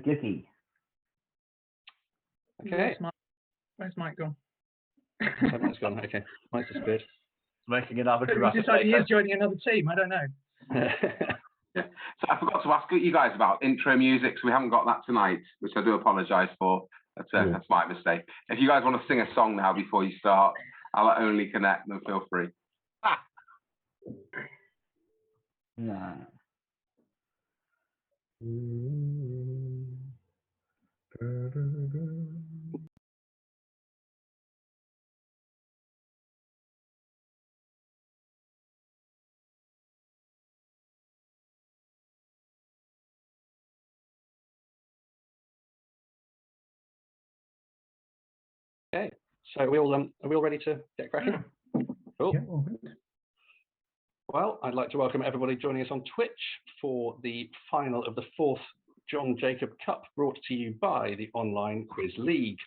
Giddy. Okay. Where's Mike gone? So Mike's gone. Okay, Mike's disappeared. Making another He dramatic decided he later. is joining another team. I don't know. So I forgot to ask you guys about intro music, so we haven't got that tonight, which I do apologise for. That's my mistake. If you guys want to sing a song now before you start, I'll only connect, then feel free. Nah. Okay, so are we all ready to get cracking? Cool. Yeah, all good. Well, I'd like to welcome everybody joining us on Twitch for the final of the 4th John Jacob Cup, brought to you by the Online Quiz League.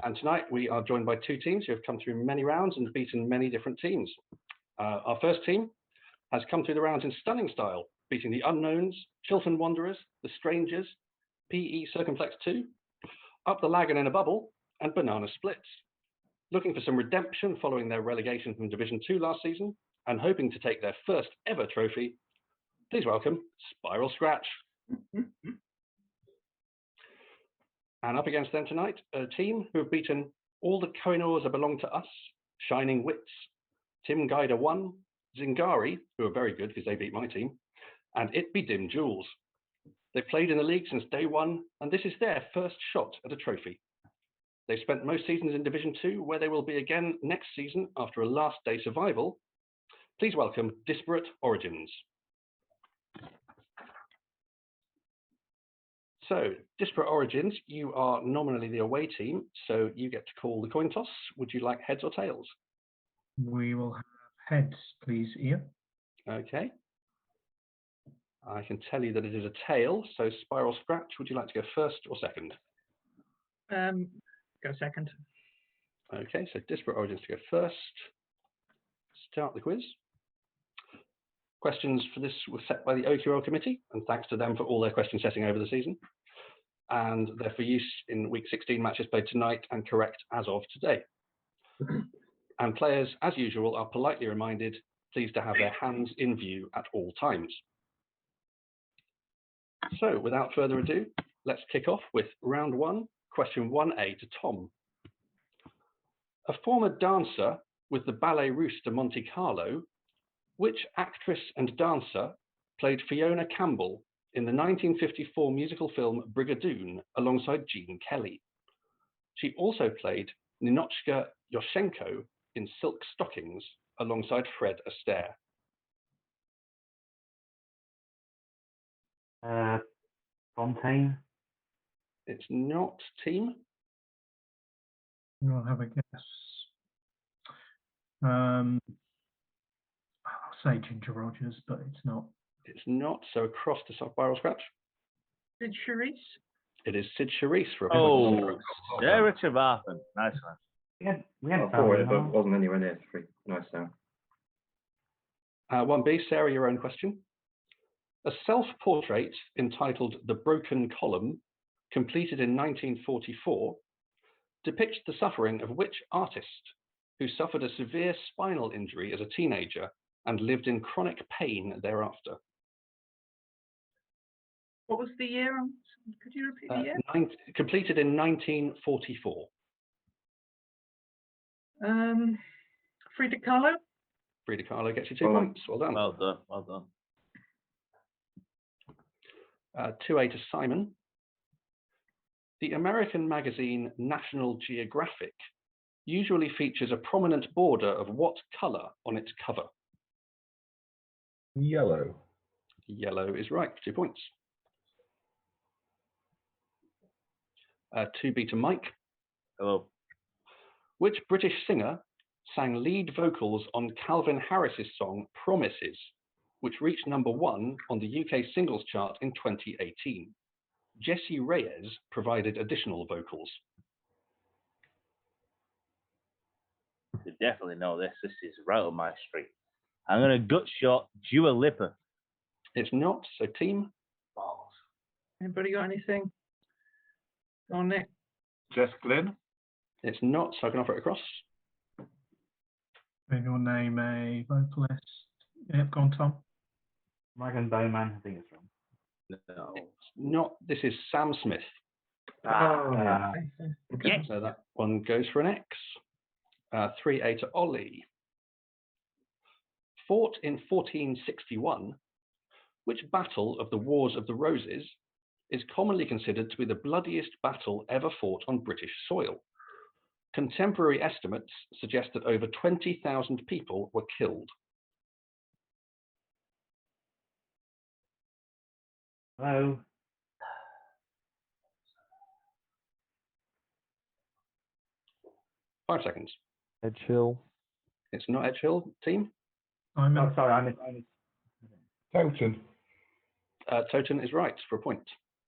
And tonight we are joined by two teams who have come through many rounds and beaten many different teams. Our first team has come through the rounds in stunning style, beating the Unknowns, Chiltern Wanderers, the Strangers, PE Circumflex 2, Up the Lagan in a Bubble, and Banana Splits. Looking for some redemption following their relegation from Division 2 last season, and hoping to take their first ever trophy, please welcome Spiral Scratch. And up against them tonight, a team who have beaten All the Kohinoors That Belong to Us, Shining Wits, Tim Guider 1, Zingari, who are very good because they beat my team, and It Be Dim Jules. They've played in the league since day one, and this is their first shot at a trophy. They've spent most seasons in Division 2, where they will be again next season after a last day survival. Please welcome Disparate Origins. So, Disparate Origins, you are nominally the away team, so you get to call the coin toss. Would you like heads or tails? We will have heads, please, Ian. Okay. I can tell you that it is a tail, so Spiral Scratch, would you like to go first or second? Go second. Okay, so Disparate Origins to go first. Start the quiz. Questions for this were set by the OQL committee, and thanks to them for all their question setting over the season. And they're for use in week 16 matches played tonight and correct as of today. And players, as usual, are politely reminded, please to have their hands in view at all times. So without further ado, let's kick off with round 1, question 1A to Tom. A former dancer with the Ballet Russe de Monte Carlo, which actress and dancer played Fiona Campbell in the 1954 musical film Brigadoon alongside Gene Kelly? She also played Ninochka Yoshenko in Silk Stockings alongside Fred Astaire. Fontaine. It's not, team. I'll have a guess. I'll say Ginger Rogers, but it's not. It's not, so across to Spiral Scratch. Sid Charisse? It is Sid Charisse for a Oh, Sarah Trevathan. Nice one. We had I thought it wasn't anywhere near 3. Nice sound. 1B, Sarah, your own question. A self-portrait entitled The Broken Column, completed in 1944, depicts the suffering of which artist who suffered a severe spinal injury as a teenager and lived in chronic pain thereafter? What was the year? Could you repeat the year? Completed in 1944. Frida Kahlo? Frida Kahlo gets you 2 points. Well done. Well done. Well done. 2A to Simon. The American magazine National Geographic usually features a prominent border of what color on its cover? Yellow. Yellow is right, 2 points. 2B to Mike. Hello. Which British singer sang lead vocals on Calvin Harris's song Promises, which reached #1 on the UK singles chart in 2018? Jessie Reyes provided additional vocals. You definitely know this. This is right on my street. I'm going to gut shot Dua Lipa. It's not, so team. Balls. Anybody got anything? Go on, Nick. Jess Glynn. It's not, so I can offer it across. Maybe you'll name a vocalist. Yep, go on, Tom. Rag Bowman, I think it's wrong. No. It's not. This is Sam Smith. Oh, yeah. Yes. So that one goes for an X. 3A to Ollie. Fought in 1461, which battle of the Wars of the Roses is commonly considered to be the bloodiest battle ever fought on British soil? Contemporary estimates suggest that over 20,000 people were killed. Hello. 5 seconds. Edge Hill. It's not Edge Hill, team. Simon. Oh, sorry, I missed. Towton. Toten is right for a point.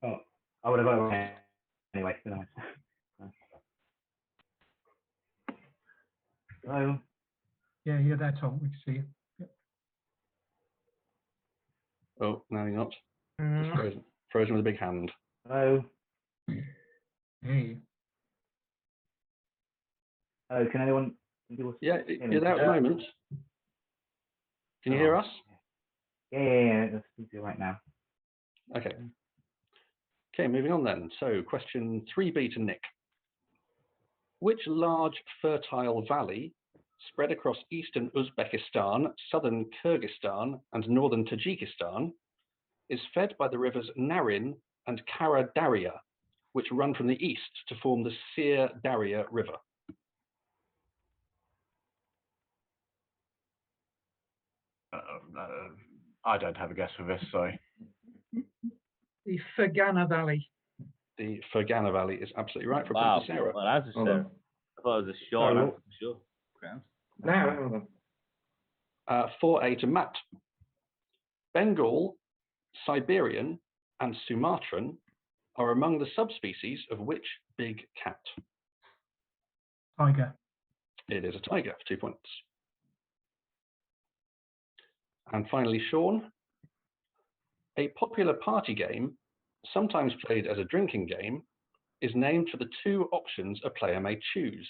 Oh, I would have voted anyway. No. Hello. Yeah, you're there, Tom. We can see you. Yep. Oh, no, you're not. Just frozen. Frozen with a big hand. Hello. Hey. Oh, can anyone do us? Yeah, you're there at the moment. Can you hear us? Yeah. Let's do it right now. Okay. Okay, moving on then. So question 3B to Nick. Which large fertile valley spread across eastern Uzbekistan, southern Kyrgyzstan, and northern Tajikistan is fed by the rivers Narin and Kara Darya, which run from the east to form the Sir Darya River? I don't have a guess for this, sorry. The Fergana Valley. The Fergana Valley is absolutely right for Wow. point to Sarah. Well, that's a Hold Sarah. on. I thought it was a short Oh, answer for sure. Grant. No, hold on. 4A to Matt. Bengal, Siberian, and Sumatran are among the subspecies of which big cat? Tiger. It is a tiger for 2 points. And finally, Sean. A popular party game, sometimes played as a drinking game, is named for the 2 options a player may choose.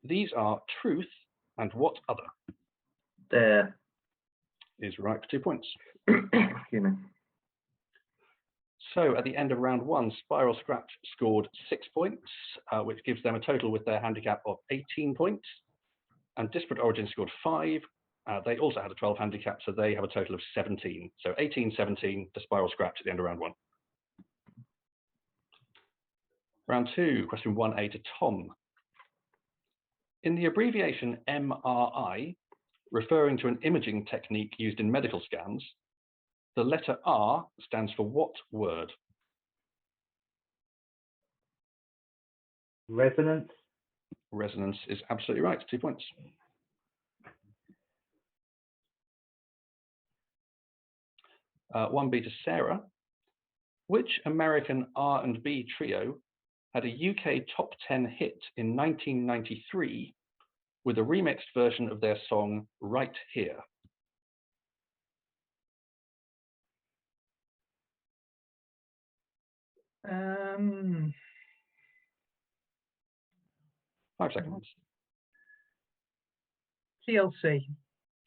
These are truth and what other? There. Is right for 2 points. Excuse me. So at the end of round 1, Spiral Scratch scored 6 points, which gives them a total with their handicap of 18 points. And Disparate Origin scored 5. They also had a 12 handicap, so they have a total of 17. So 18-17 to Spiral Scratch at the end of round 1. Round 2, question 1A to Tom. In the abbreviation MRI, referring to an imaging technique used in medical scans, the letter R stands for what word? Resonance. Resonance is absolutely right, 2 points. 1B to Sarah. Which American R&B trio had a UK top 10 hit in 1993 with a remixed version of their song Right Here? Um, 5 seconds. TLC.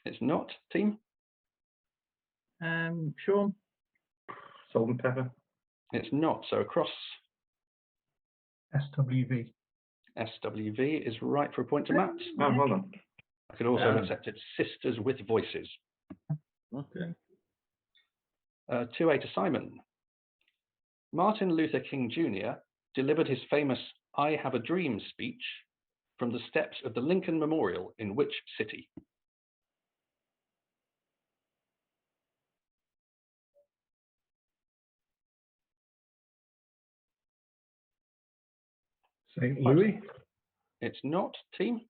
It's not, team. Sean. Salt and pepper. It's not, so across. SWV. SWV is right for a point to Matt. Oh, hold on. I could also have accepted Sisters with Voices. Okay. 2A to Simon. Martin Luther King Jr. delivered his famous I Have a Dream speech from the steps of the Lincoln Memorial in which city? St. Louis. It's not, team.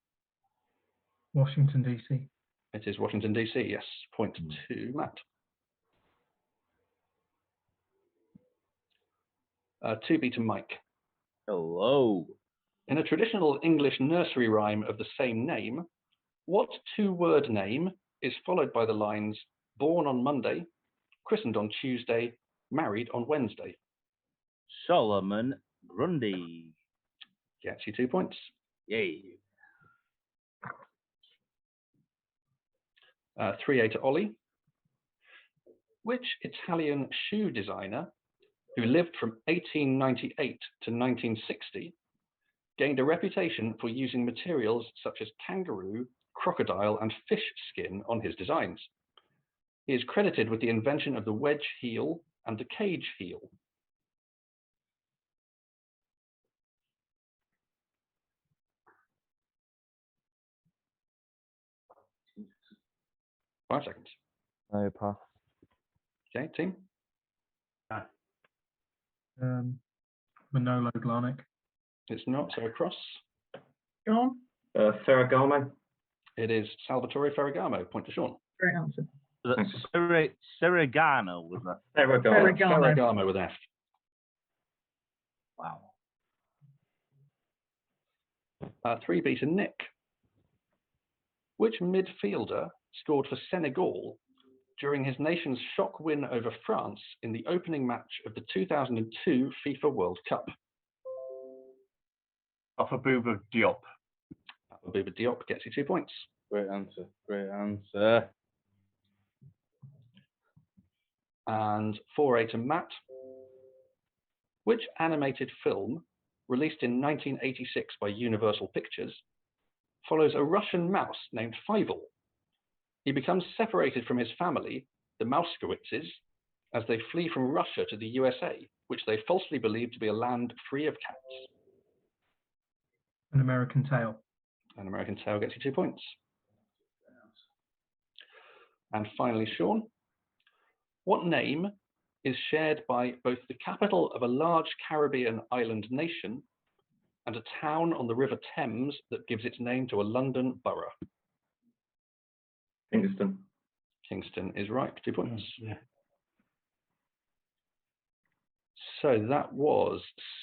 Washington, D.C. It is Washington, D.C., yes. Point to Matt. 2B to Mike. Hello. In a traditional English nursery rhyme of the same name, what 2-word name is followed by the lines born on Monday, christened on Tuesday, married on Wednesday? Solomon Grundy. Gets you 2 points. Yay. 3A to Ollie. Which Italian shoe designer, who lived from 1898 to 1960, gained a reputation for using materials such as kangaroo, crocodile, and fish skin on his designs? He is credited with the invention of the wedge heel and the cage heel. Five seconds. No, pass. Okay, team. Manolo Blahnik. It's not, so across. Sean, Ferragamo. It is Salvatore Ferragamo. Point to Sean. great answer. Thanks. Serragano was that? Ferragamo. Ferragamo. Ferragamo with F. Wow. 3B to Nick. Which midfielder scored for Senegal during his nation's shock win over France in the opening match of the 2002 FIFA World Cup? Bouba Diop. Bouba Diop gets you 2 points. Great answer. Great answer. And 4A to Matt. Which animated film, released in 1986 by Universal Pictures, follows a Russian mouse named Fievel? He becomes separated from his family, the Mousekowitzes, as they flee from Russia to the USA, which they falsely believe to be a land free of cats. An American Tail. An American Tail gets you 2 points. And finally, Sean. What name is shared by both the capital of a large Caribbean island nation and a town on the River Thames that gives its name to a London borough? Kingston. Kingston is right, 2 points. Yeah. So that was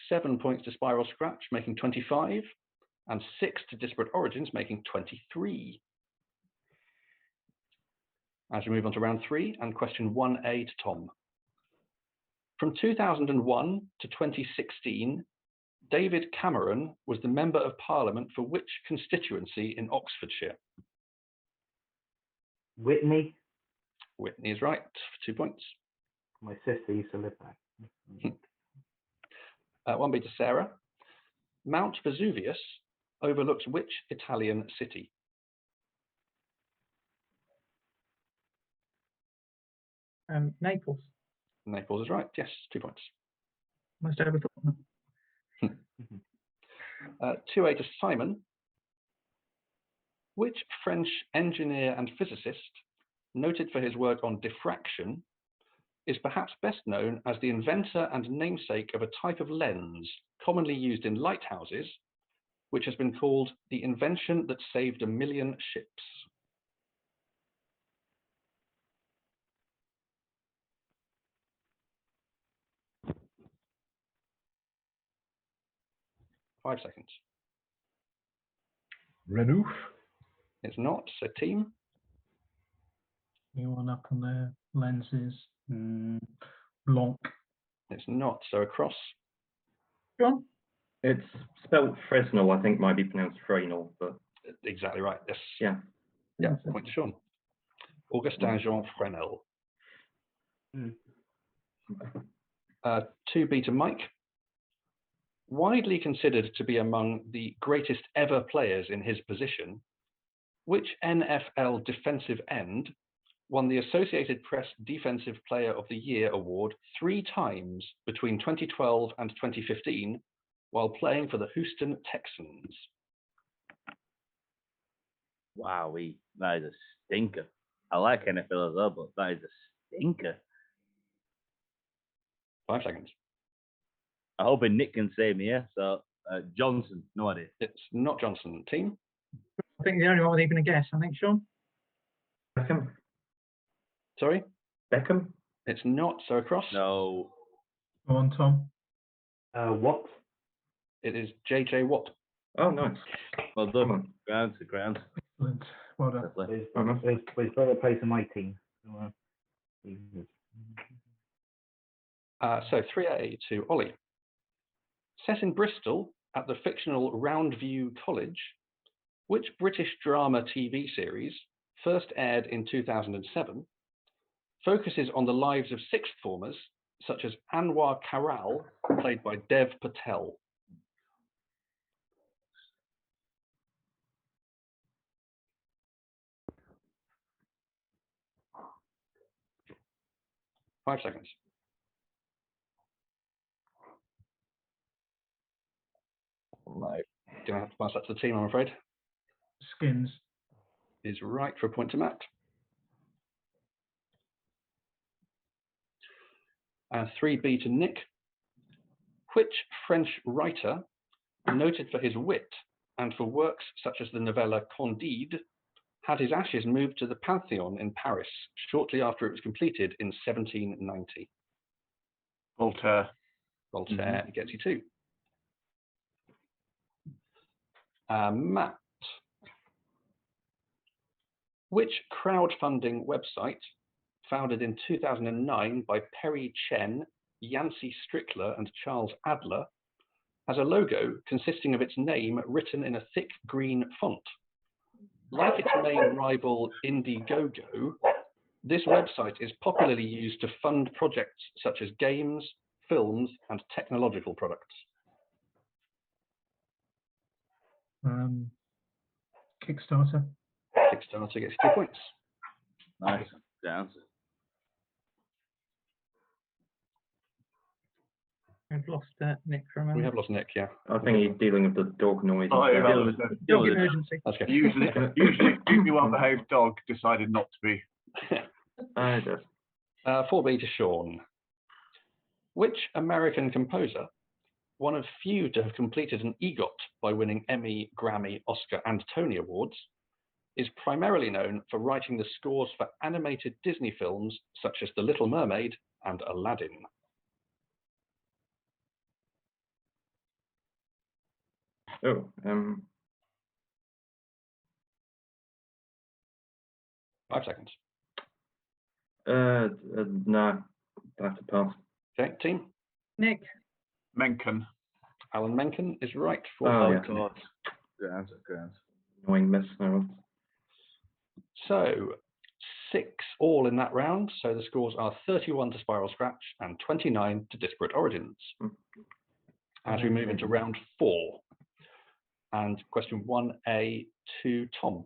7 points to Spiral Scratch, making 25, and 6 to Disparate Origins, making 23. As we move on to round 3 and question 1A to Tom. From 2001 to 2016, David Cameron was the Member of Parliament for which constituency in Oxfordshire? Whitney. Whitney is right, for 2 points. My sister used to live there. 1B to Sarah. Mount Vesuvius overlooks which Italian city? Naples. Naples is right, yes, 2 points. Most overthought. 2A to Simon. Which French engineer and physicist, noted for his work on diffraction, is perhaps best known as the inventor and namesake of a type of lens commonly used in lighthouses, which has been called the invention that saved 1 million ships? Five seconds. Renouf. It's not, so team. Anyone up on their lenses? Blanc. It's not, so across. Sean, It's spelled Fresnel. I think might be pronounced Fresnel, but Exactly right, yes. yeah. Yeah, point to Sean. Augustin Jean Fresnel. 2B to Mike. Widely considered to be among the greatest ever players in his position, which NFL defensive end won the Associated Press Defensive Player of the Year award 3 times between 2012 and 2015 while playing for the Houston Texans? Wow, that is a stinker. I like NFL as well, but that is a stinker. 5 seconds. I hope Nick can save me here. So, Johnson, no idea. It's not Johnson. Team? I think the only one with even a guess. I think Sean. Beckham. Sorry? Beckham. It's not, so across. No. Go on, Tom. What? It is JJ Watt. Oh, nice. Well Come done. on. Great answer, great answer. Excellent. Well done. Definitely. His brother plays in my team. So 3A to Ollie. Set in Bristol at the fictional Roundview College, which British drama TV series, first aired in 2007, focuses on the lives of sixth formers such as Anwar Karal, played by Dev Patel? Five seconds. No. Gonna have to pass that to the team, I'm afraid. Skins. Is right for a point to Matt. 3B to Nick. Which French writer, noted for his wit and for works such as the novella Candide, had his ashes moved to the Pantheon in Paris shortly after it was completed in 1790? Voltaire. Voltaire gets you 2. Matt. Which crowdfunding website, founded in 2009 by Perry Chen, Yancey Strickler, and Charles Adler, has a logo consisting of its name written in a thick green font? Like its main rival Indiegogo, this website is popularly used to fund projects such as games, films, and technological products. Kickstarter. Kickstarter gets 2 points. Nice. Good answer. I've lost Nick for a moment. We have lost Nick, yeah. I think he's dealing with the dog noise. Oh, yeah, Deal that with was it. Deal Dog with it. emergency. That's good. usually a well-behaved dog decided not to be. I just 4B to Sean. Which American composer, one of few to have completed an EGOT by winning Emmy, Grammy, Oscar, and Tony Awards, is primarily known for writing the scores for animated Disney films such as The Little Mermaid and Aladdin? oh 5 seconds. no, I have to pass. Okay, team. Nick. Mencken. Alan Menken is right for Oh, point. yeah. God. Good answer. Good answer. Annoying miss. Oh, So 6 all in that round. So the scores are 31 to Spiral Scratch and 29 to Disparate Origins. As we move into round 4. And question 1A to Tom.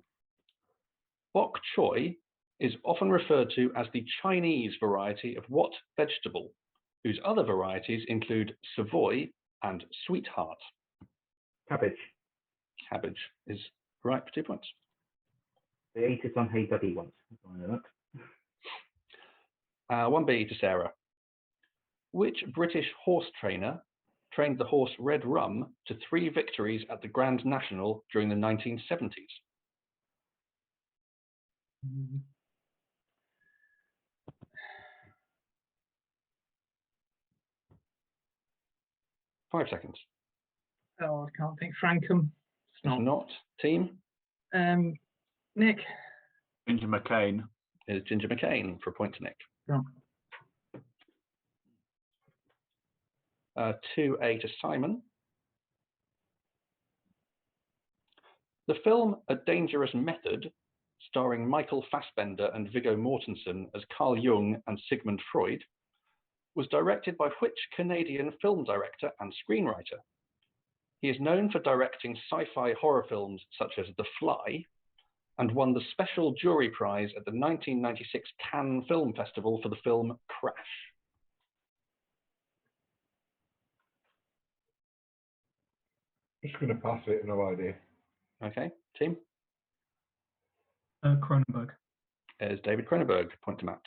Bok choy is often referred to as the Chinese variety of what vegetable, whose other varieties include Savoy and Sweetheart? Cabbage. Cabbage is right for 2 points. They ate it on Hey Daddy once. I know that. 1B to Sarah. Which British horse trainer trained the horse Red Rum to 3 victories at the Grand National during the 1970s? 5 seconds. Oh, I can't think. Frankham. It's It's not. not. Team Nick. Ginger McCain. is Ginger McCain for a point to Nick. Yeah. 2A to Simon. The film A Dangerous Method, starring Michael Fassbender and Viggo Mortensen as Carl Jung and Sigmund Freud, was directed by which Canadian film director and screenwriter? He is known for directing sci-fi horror films such as The Fly, and won the Special Jury Prize at the 1996 Cannes Film Festival for the film Crash. Just going to pass it, no idea. Okay, team? Cronenberg. Is David Cronenberg, point to Matt.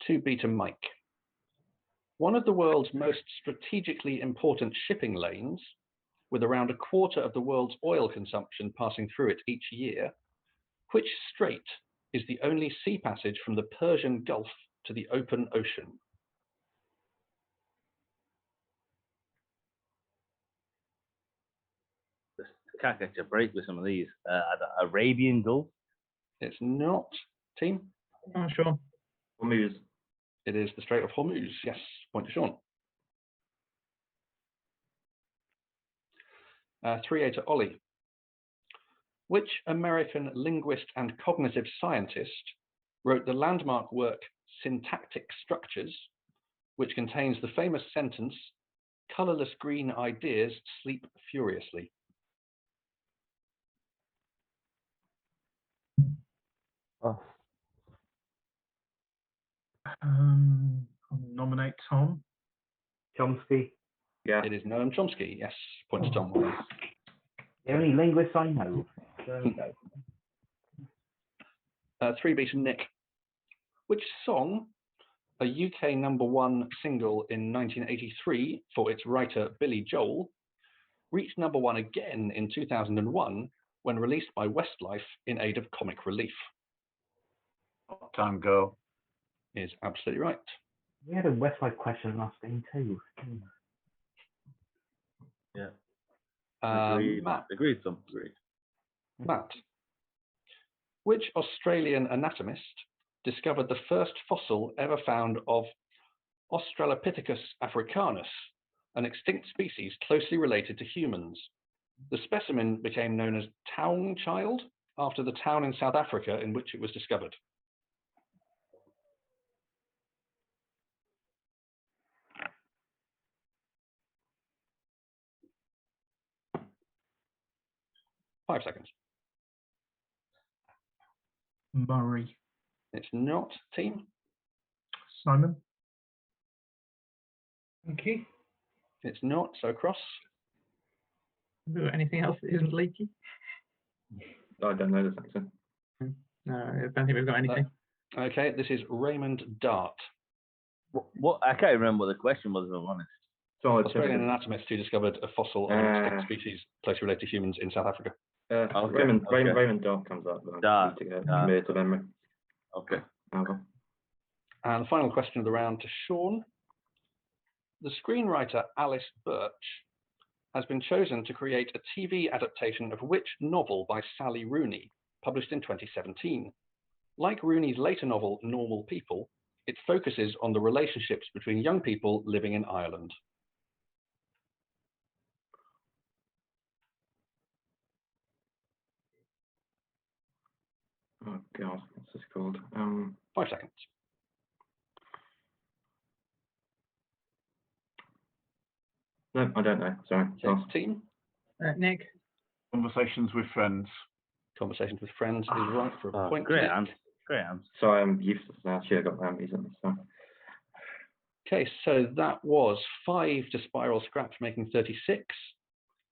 2B to Mike. One of the world's most strategically important shipping lanes, with around a quarter of the world's oil consumption passing through it each year, which strait is the only sea passage from the Persian Gulf to the open ocean? Can't catch a break with some of these. Arabian Gulf. It's not. Team? Oh, sure. Hormuz. It is the Strait of Hormuz. Yes, point to Sean. 3A to Ollie. Which American linguist and cognitive scientist wrote the landmark work Syntactic Structures, which contains the famous sentence, "Colorless green ideas sleep furiously"? Oh, I'll nominate Tom. Chomsky. Yeah. It is Noam Chomsky. Yes, point to Tom. Well done. The only linguist I know. There we go. 3B to Nick. Which song, a UK #1 single in 1983 for its writer Billy Joel, reached #1 again in 2001 when released by Westlife in aid of comic relief? Time Girl. Is absolutely right. We had a Westlife question last game too. Yeah. Agreed. Matt. Agreed, Tom. Agreed. Matt. Which Australian anatomist discovered the first fossil ever found of Australopithecus africanus, an extinct species closely related to humans? The specimen became known as Town Child after the town in South Africa in which it was discovered. Five seconds. Murray. It's not, team. Simon. Okay. It's not, so cross. Have we got anything else that isn't leaky? I don't know this accent. No, I don't think we've got anything. Okay, this is Raymond Dart, What? I can't remember what the question was, if I'm honest. Solid. Australian anatomist who discovered a fossil of an extinct species closely related to humans in South Africa. Okay, Raymond Dart comes up. But I need to get near to memory. Okay. Okay. And the final question of the round to Sean. The screenwriter Alice Birch has been chosen to create a TV adaptation of which novel by Sally Rooney, published in 2017? Like Rooney's later novel, Normal People, it focuses on the relationships between young people living in Ireland. Oh God, what's this called? 5 seconds. No, I don't know. Sorry. Okay, team. Nick. Conversations with Friends. Conversations with Friends is right for a point. Great Nick. answer. Great answer. Sorry, I'm useless now. Should have got that easily. So. Okay, so that was 5 to Spiral Scraps, making 36,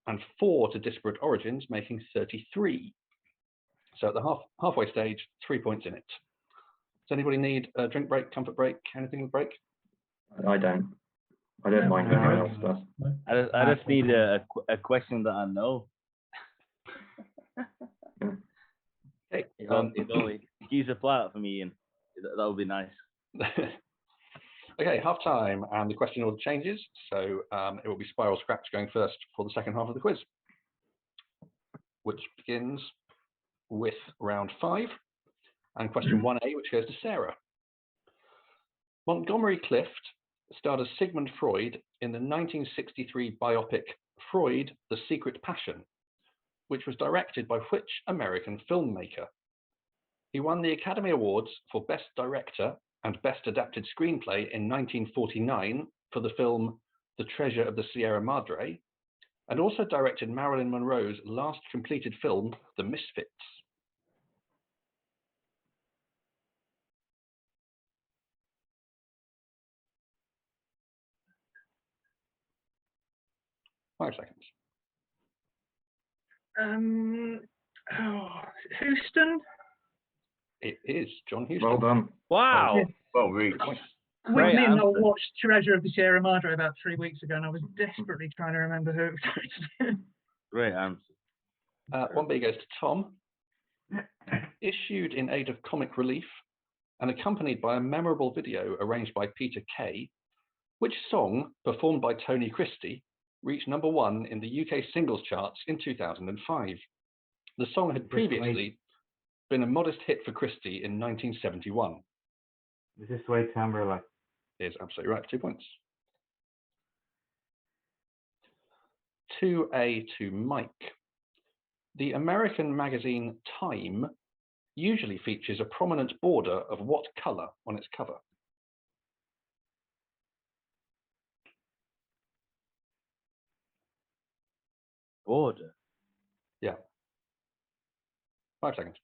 and 4 to Disparate Origins, making 33. So at the halfway stage, 3 points in it. Does anybody need a drink break, comfort break, anything with break? I don't. I don't mind if anyone else does. I just need a question that I know. Okay. It's only excuse a flat for me, Ian. That would be nice. Okay, half time, and the question order changes. So it will be Spiral Scraps going first for the second half of the quiz, which begins with round 5 and question 1A, which goes to Sarah. Montgomery Clift starred as Sigmund Freud in the 1963 biopic Freud, The Secret Passion, which was directed by which American filmmaker? He won the Academy Awards for Best Director and Best Adapted Screenplay in 1949 for the film The Treasure of the Sierra Madre, and also directed Marilyn Monroe's last completed film, The Misfits. Five seconds. Houston. It is John Huston. Well done. Wow. Well reached. With Great me, I answer. watched Treasure of the Sierra Madre about 3 weeks ago, and I was desperately trying to remember who it was. Great answer. 1B goes to Tom. Issued in aid of comic relief and accompanied by a memorable video arranged by Peter Kay, which song, performed by Tony Christie, reached #1 in the UK singles charts in 2005? The song had previously been a modest hit for Christie in 1971. Is this the way to Umbrella? is absolutely right for 2 points. 2A to Mike. The American magazine Time usually features a prominent border of what colour on its cover? Border. Yeah. 5 seconds.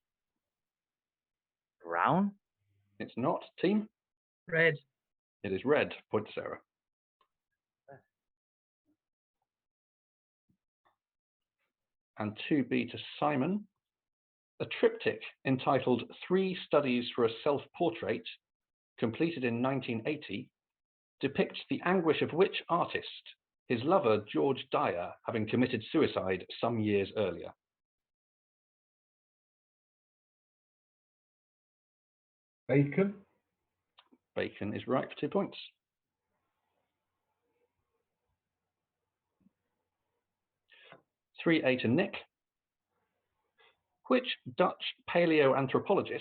Brown. It's not. Team? Red. It is red. Point to Sarah. And 2B to Simon. A triptych entitled 3 Studies for a Self-Portrait, completed in 1980, depicts the anguish of which artist, his lover George Dyer having committed suicide some years earlier? Bacon. Bacon is right for 2 points. Three A to Nick. Which Dutch paleoanthropologist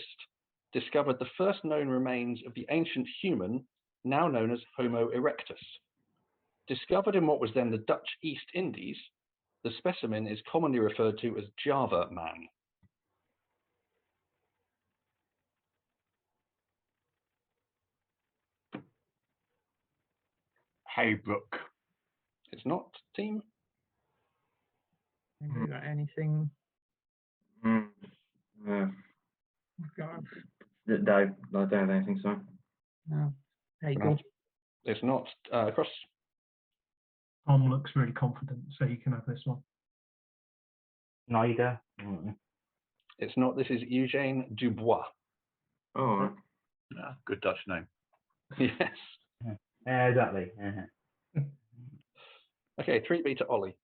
discovered the first known remains of the ancient human, now known as Homo erectus? Discovered in what was then the Dutch East Indies, the specimen is commonly referred to as Java man. Haybrook. It's not. Team? Anybody got anything? Mm. Oh, God. I don't have anything, so. No. Hegel. It's not. Cross? Tom looks really confident, so you can have this one. Snyder. It's not. This is Eugène Dubois. Oh, all right. Good Dutch name. Yes. Exactly. Okay, 3B to Ollie.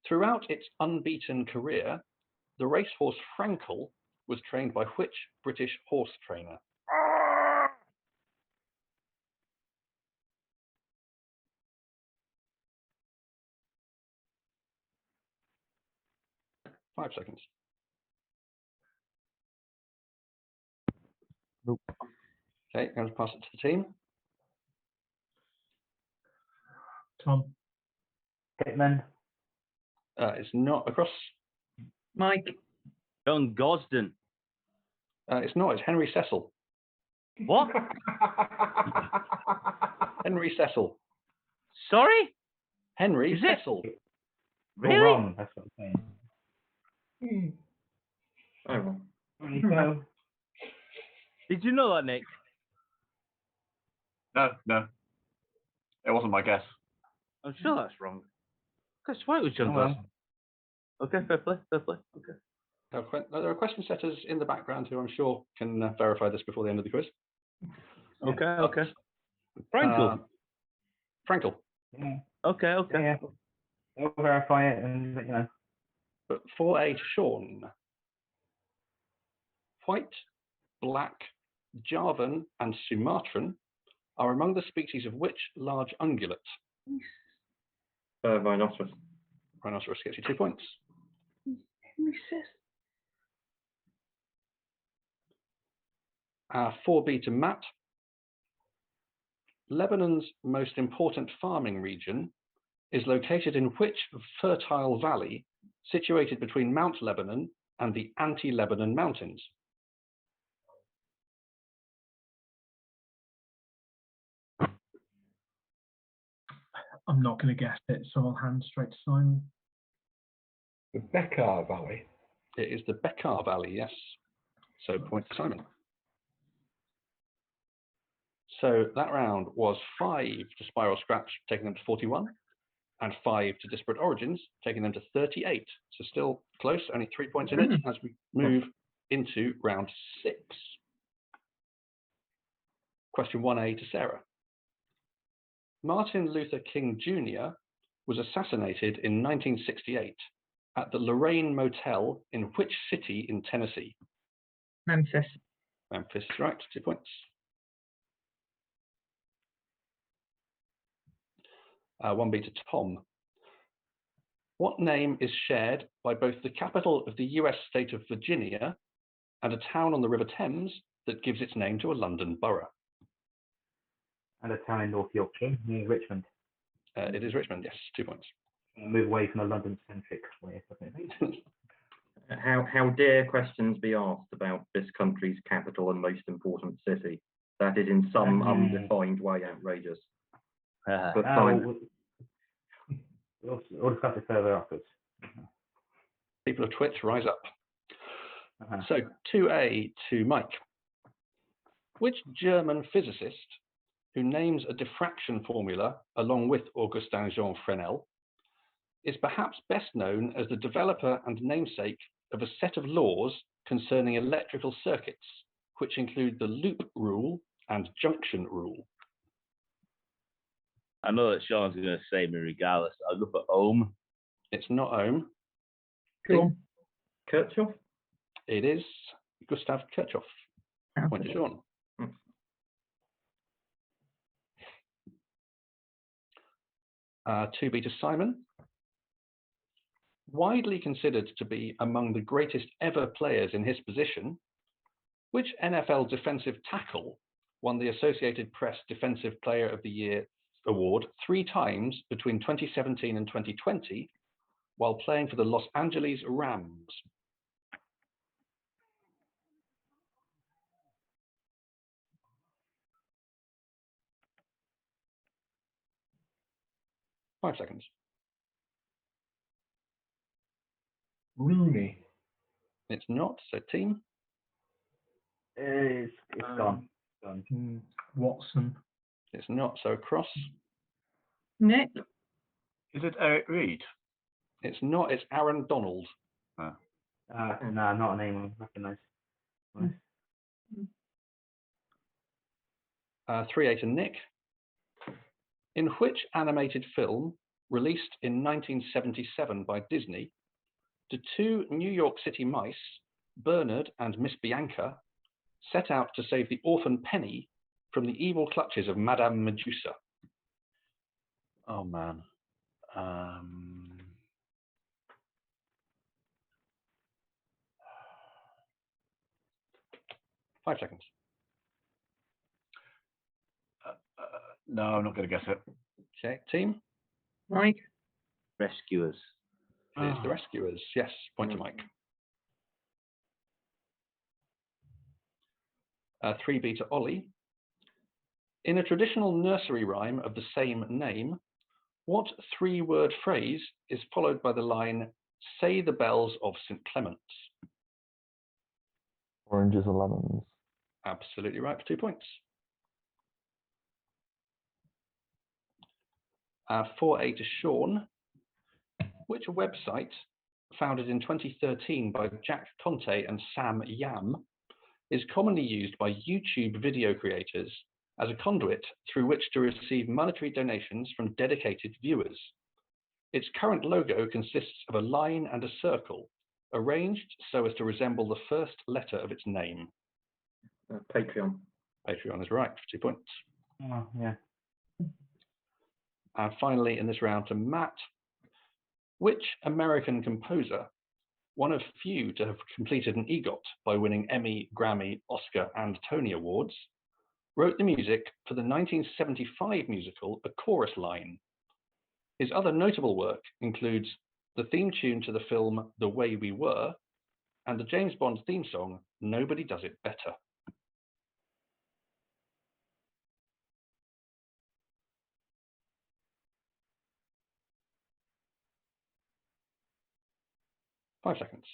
Throughout its unbeaten career, the racehorse Frankel was trained by which British horse trainer? Five seconds. Nope. Okay, going to pass it to the team. Tom. Pittman. It's not. Across. Mike. John Gosden. It's not. It's Henry Cecil. What? Henry Cecil. Sorry? Henry Is it? Cecil. You're Really? wrong. That's what I'm saying. Oh, well. So, Did you know that, Nick? No. It wasn't my guess. I'm sure that's wrong. I swear it was John oh well. Gosden. Okay, fair play. Okay. There are question setters in the background who I'm sure can verify this before the end of the quiz. Okay. Frankel. Frankel. Yeah. Okay. Yeah. They'll verify it and let you know. But 4A to Sean. White, black, Javan, and Sumatran are among the species of which large ungulate? Rhinoceros. Rhinoceros gets you 2 points. 4B to Matt. Lebanon's most important farming region is located in which fertile valley situated between Mount Lebanon and the Anti-Lebanon Mountains? I'm not going to guess it, so I'll hand straight to Simon. The Becker Valley. It is the Bekaa Valley, yes. So point to Simon. So that round was 5 to Spiral Scratch, taking them to 41, and 5 to Disparate Origins, taking them to 38. So still close, only 3 points in it as we move into round 6. Question 1A to Sarah. Martin Luther King Jr. was assassinated in 1968 at the Lorraine Motel in which city in Tennessee? Memphis. Memphis, right, 2 points. 1B to Tom. What name is shared by both the capital of the US state of Virginia and a town on the River Thames that gives its name to a London borough? And a town in North Yorkshire near Richmond. It is Richmond, yes, 2 points. Move away from the London-centric way of looking at things. How dare questions be asked about this country's capital and most important city? That is in some undefined way outrageous. But fine. We'll discuss it further afterwards. People of Twitch, rise up. So 2A to Mike. Which German physicist, who names a diffraction formula along with Augustin Jean Fresnel, is perhaps best known as the developer and namesake of a set of laws concerning electrical circuits, which include the loop rule and junction rule? I know that Sean's going to say me regardless. I'll go for Ohm. It's not Ohm. Cool. Kirchhoff? It is Gustav Kirchhoff. Point to Sean. 2B to Simon. Widely considered to be among the greatest ever players in his position, which NFL defensive tackle won the Associated Press Defensive Player of the Year award 3 times between 2017 and 2020 while playing for the Los Angeles Rams? Five seconds. Rooney. It's not. So team. It's gone. Watson. It's not. So cross. Nick. Is it Eric Reed? It's not. It's Aaron Donald. No, not a name I recognise. Nice. 3A to Nick. In which animated film, released in 1977 by Disney, do 2 New York City mice, Bernard and Miss Bianca, set out to save the orphan Penny from the evil clutches of Madame Medusa? Oh man. 5 seconds. No, I'm not going to guess it. Okay, team. Mike. Rescuers. It's The Rescuers. Yes, point to Mike. 3B to Ollie. In a traditional nursery rhyme of the same name, what 3-word phrase is followed by the line, "Say the bells of St. Clement's"? Oranges and lemons. Absolutely right for 2 points. 4A to Sean. Which website, founded in 2013 by Jack Conte and Sam Yam, is commonly used by YouTube video creators as a conduit through which to receive monetary donations from dedicated viewers? Its current logo consists of a line and a circle, arranged so as to resemble the first letter of its name. Patreon. Patreon is right for 2 points. Oh, yeah. And finally, in this round to Matt, which American composer, one of few to have completed an EGOT by winning Emmy, Grammy, Oscar, and Tony Awards, wrote the music for the 1975 musical A Chorus Line? His other notable work includes the theme tune to the film The Way We Were and the James Bond theme song Nobody Does It Better. Five seconds.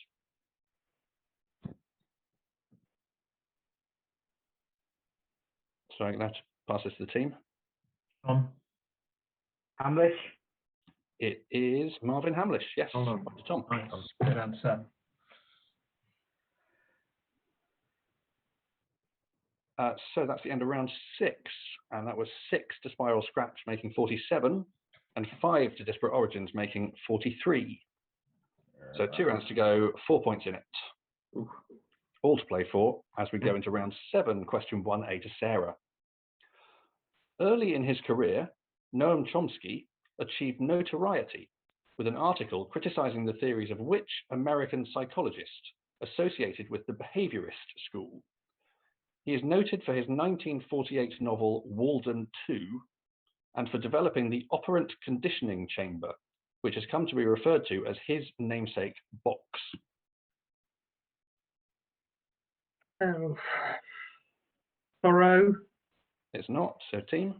So I'm going to have to pass this to the team. Hamlish. It is Marvin Hamlish. Yes, Oh, Tom. Nice. Good answer. So that's the end of round 6, and that was 6 to Spiral Scratch, making 47, and 5 to Disparate Origins, making 43. So 2 rounds to go, 4 points in it. Oof. All to play for as we go into round 7, question 1A to Sarah. Early in his career, Noam Chomsky achieved notoriety with an article criticizing the theories of which American psychologist associated with the behaviorist school? He is noted for his 1948 novel Walden 2 and for developing the operant conditioning chamber, which has come to be referred to as his namesake box. Oh. Thoreau. It's not, so team.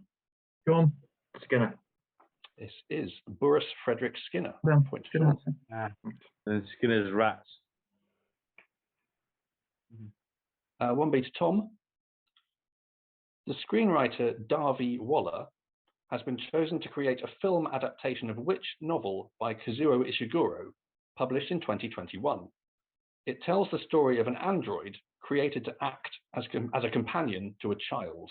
Go on. Skinner. This is Boris Frederick Skinner. Well, Point to good Sean. answer. And Skinner's rats. 1B to Tom. The screenwriter Davy Waller has been chosen to create a film adaptation of which novel by Kazuo Ishiguro, published in 2021? It tells the story of an android created to act as a companion to a child.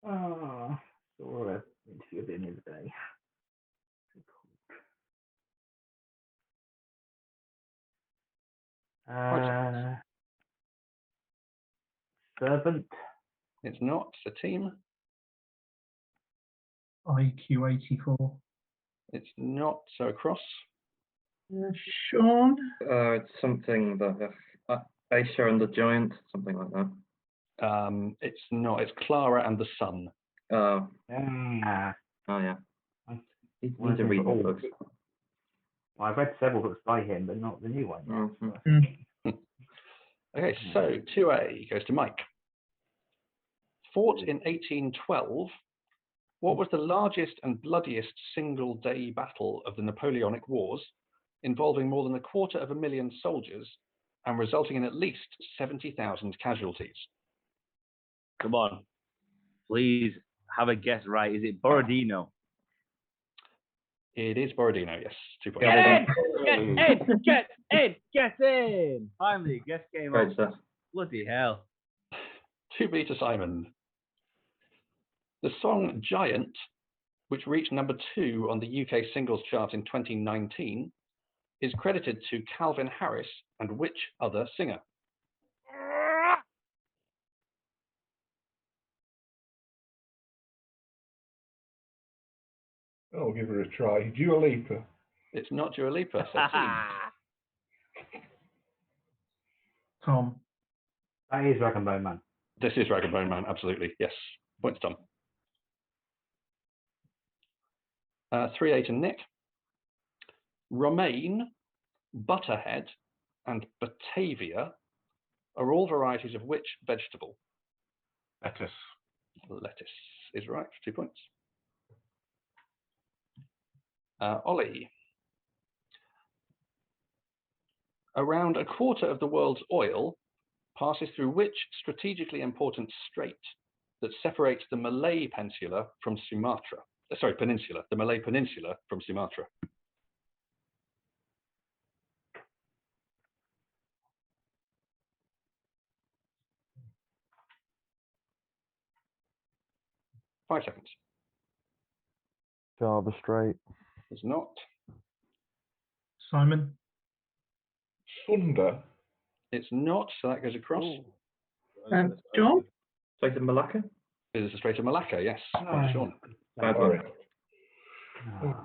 Oh, saw an interview of him the other day. Servant. It's not. It's a team. IQ84. It's not. So across. Sean. It's something that Aisha and the Giant, something like that. It's not. It's Clara and the Sun. Oh Yeah. yeah. He's One a reading for all. books. Well, I've read several books by him, but not the new one. Mhm. Okay, so 2A goes to Mike. Fought in 1812, what was the largest and bloodiest single-day battle of the Napoleonic Wars, involving more than 250,000 soldiers and resulting in at least 70,000 casualties? Come on. Please have a guess right. Is it Borodino? It is Borodino, yes. 2 points. Get in! Get in! Finally, guess game Great over. stuff. Bloody hell. 2B to Simon. The song Giant, which reached number 2 on the UK singles chart in 2019, is credited to Calvin Harris and which other singer? I'll give her a try. Dua Lipa. It's not Dua Lipa, so team. Tom. That is Rag and Bone Man. This is Rag and Bone Man, absolutely, yes. Points, Tom. 3A to Nick. Romaine, Butterhead, and Batavia are all varieties of which vegetable? Lettuce. Lettuce is right, 2 points. Ollie. Around a quarter of the world's oil passes through which strategically important strait that separates the Malay Peninsula from Sumatra? The Malay Peninsula from Sumatra. Five seconds. Java Strait. It's not. Simon. Sunda. It's not, so that goes across. John. Strait of Malacca. It is the Strait of Malacca, yes. Point to Sean. Bad Sorry. one.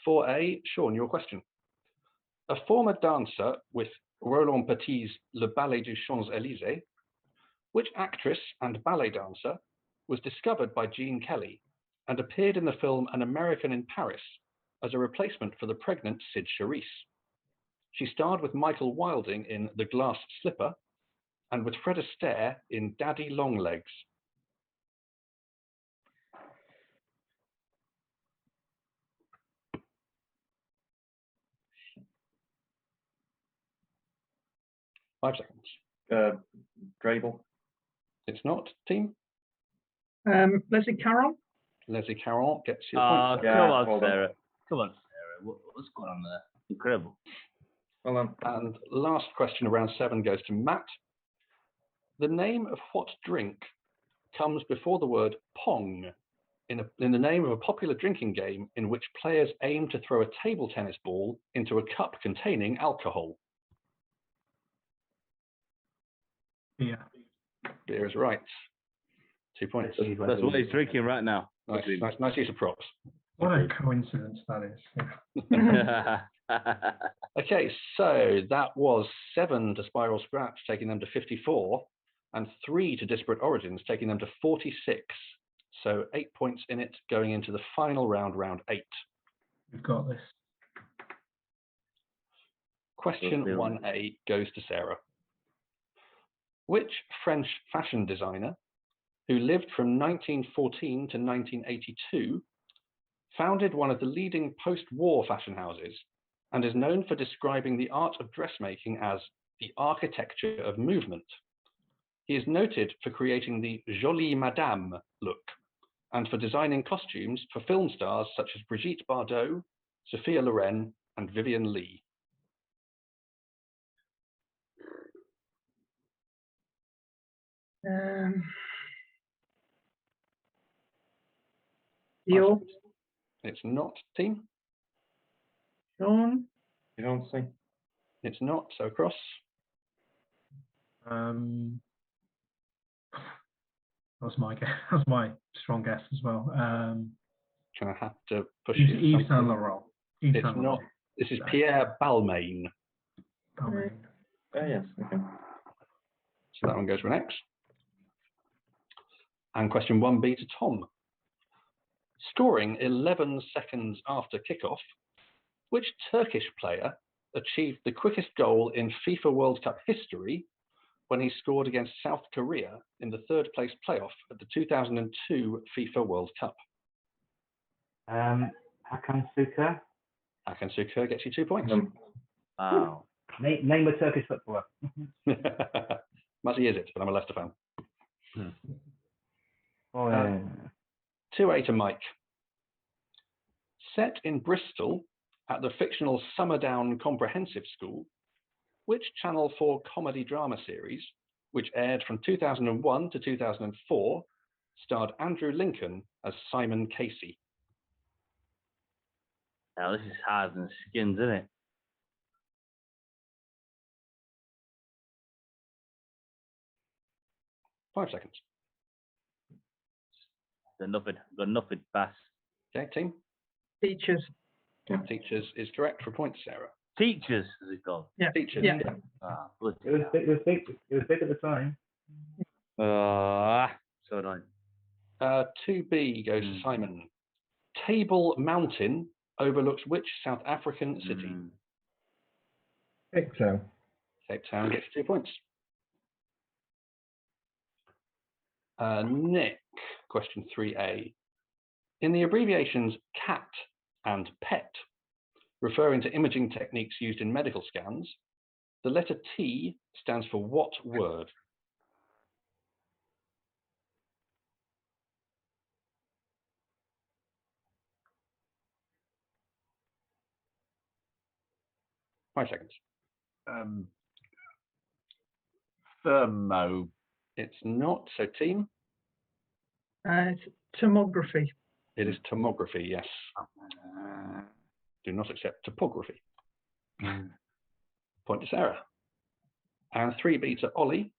4A, Sean, your question. A former dancer with Roland Petit's Le Ballet du Champs-Élysées, which actress and ballet dancer was discovered by Gene Kelly and appeared in the film An American in Paris as a replacement for the pregnant Sid Charisse? She starred with Michael Wilding in The Glass Slipper and with Fred Astaire in Daddy Longlegs. Five seconds. Grable. It's not, team. Leslie Caron. Leslie Caron gets your Oh, point. come on, hold on. Sarah. Come on, Sarah. What's going on there? Incredible. Well done. And last question, around 7, goes to Matt. The name of what drink comes before the word pong in the name of a popular drinking game in which players aim to throw a table tennis ball into a cup containing alcohol? Yeah. Beer is right. 2 points. That's what he's drinking right now. Nice use of props. What a coincidence that is. Yeah. Yeah. Okay, so that was 7 to Spiral Scratch, taking them to 54, and 3 to Disparate Origins, taking them to 46. So 8 points in it, going into the final round, round 8. We've got this. Question Good feeling. 1A goes to Sarah. Which French fashion designer, who lived from 1914 to 1982, founded one of the leading post-war fashion houses and is known for describing the art of dressmaking as the architecture of movement? He is noted for creating the Jolie Madame look and for designing costumes for film stars such as Brigitte Bardot, Sophia Loren, and Vivian Leigh. Dior, It's not, team. Sean, Beyonce. It's not, so across. That was my guess. That was my strong guess as well. Can I have to push Yves, you? Yves something? Saint Laurent. Yves It's Saint not. Laurent. This is No. Pierre Balmain. Balmain. Oh, yes. Okay. So that one goes for an X. And question 1B to Tom. Scoring 11 seconds after kickoff, which Turkish player achieved the quickest goal in FIFA World Cup history when he scored against South Korea in the third place playoff at the 2002 FIFA World Cup? Hakan Suker. Hakan Suker gets you 2 points. Wow. Name a Turkish footballer. Muzzy is it, but I'm a Leicester fan. Oh, 2A to Mike. Set in Bristol at the fictional Summerdown Comprehensive School, which Channel 4 comedy drama series, which aired from 2001 to 2004, starred Andrew Lincoln as Simon Casey? Now this is hard than skins, isn't it? Five seconds. Got nothing pass. Okay, team. Teachers. Teachers is correct for points, Sarah. Teachers, as it called. Yeah. Teachers. Yeah. Ah, bloody It was hell. big. It was big. It was big at the time. So annoying. 2B goes to Simon. Table Mountain overlooks which South African city? Cape Town. Cape Town gets 2 points. Nick, question 3A. In the abbreviations CAT and PET, referring to imaging techniques used in medical scans, the letter T stands for what word? Five seconds. Thermo. It's not, so team. It's tomography. It is tomography, yes. Do not accept topography. Point to Sarah. And 3B to Ollie.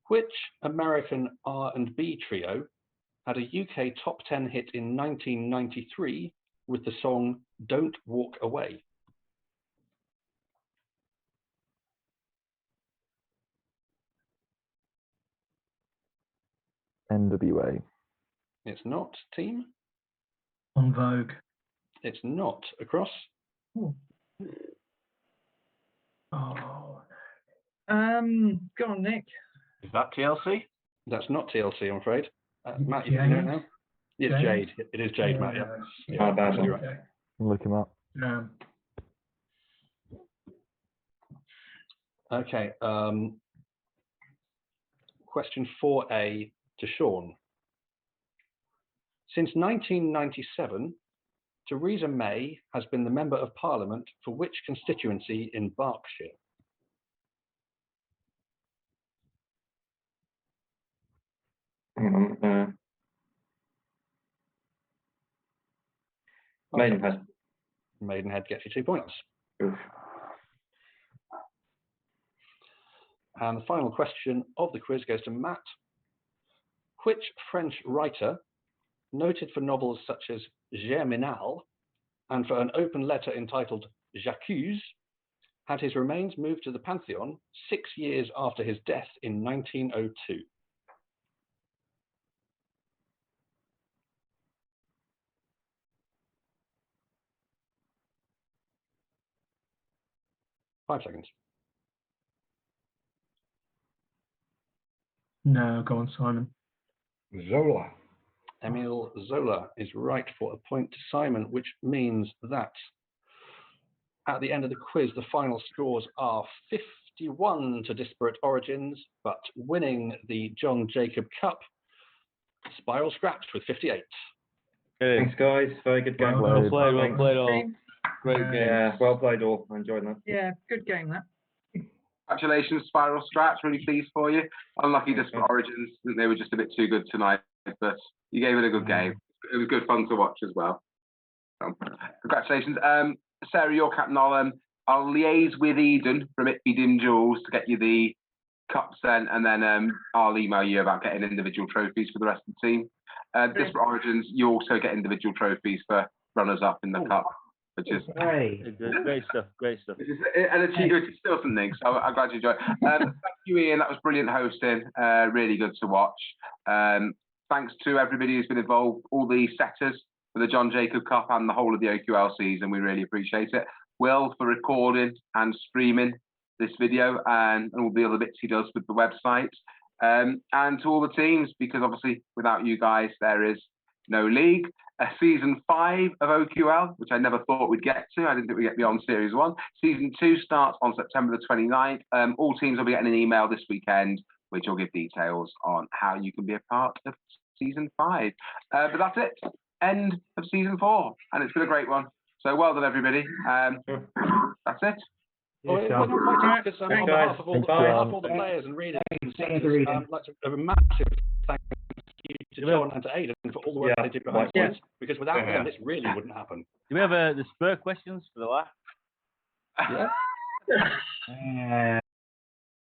Which American R&B trio had a UK top 10 hit in 1993 with the song Don't Walk Away? NWA. It's not, team. On Vogue. It's not, across. Oh. Go on, Nick. Is that TLC? That's not TLC, I'm afraid. Matt, you Jade? don't know? It's Jade? Jade. It is Jade, Matt, yeah. How bad absolutely one. right. Look him up. Okay. Question 4A to Sean. Since 1997, Theresa May has been the Member of Parliament for which constituency in Berkshire? Hang on. Maidenhead. Maidenhead gets you 2 points. Oof. And the final question of the quiz goes to Matt. Which French writer, noted for novels such as Germinal, and for an open letter entitled J'accuse, had his remains moved to the Pantheon 6 years after his death in 1902. Five seconds. No, go on, Simon. Zola. Emile Zola is right for a point to Simon, which means that at the end of the quiz, the final scores are 51 to Disparate Origins, but winning the John Jacob Cup, Spiral Scratch with 58. Thanks, guys. Very good game. Well Well played. played all. Great game. Yeah, well played all. I enjoyed that. Yeah, good game that. Congratulations, Spiral Scratch. Really pleased for you. Unlucky Disparate Origins. I think they were just a bit too good tonight, but you gave it a good game. It was good fun to watch as well. So, congratulations. Sarah, your captain. I'll liaise with Eden from It Be Dim Jules to get you the cups then, and then I'll email you about getting individual trophies for the rest of the team. Disparate Origins, you also get individual trophies for runners-up in the cup, which is Great. Great stuff. Great stuff. and it's still something. So I'm glad you enjoyed. Thank you, Ian. That was brilliant hosting. Really good to watch. Thanks to everybody who's been involved, all the setters for the John Jacob Cup and the whole of the OQL season. We really appreciate it. Will for recording and streaming this video and all the other bits he does with the website. And to all the teams, because obviously without you guys, there is no league. Season 5 of OQL, which I never thought we'd get to. I didn't think we'd get beyond Series 1. Season 2 starts on September the 29th. All teams will be getting an email this weekend, which will give details on how you can be a part of Season 5. But that's it. End of Season 4. And it's been a great one. So well done, everybody. That's it. Well, Yes, we're not quite because on behalf of all the Thanks. players and readers and Thanks, setters, reading. I'd like to have a massive thank you to John and to Aidan for all the work they did behind the scenes, because without them, this really wouldn't happen. Do we have the spur questions for the last? Yeah.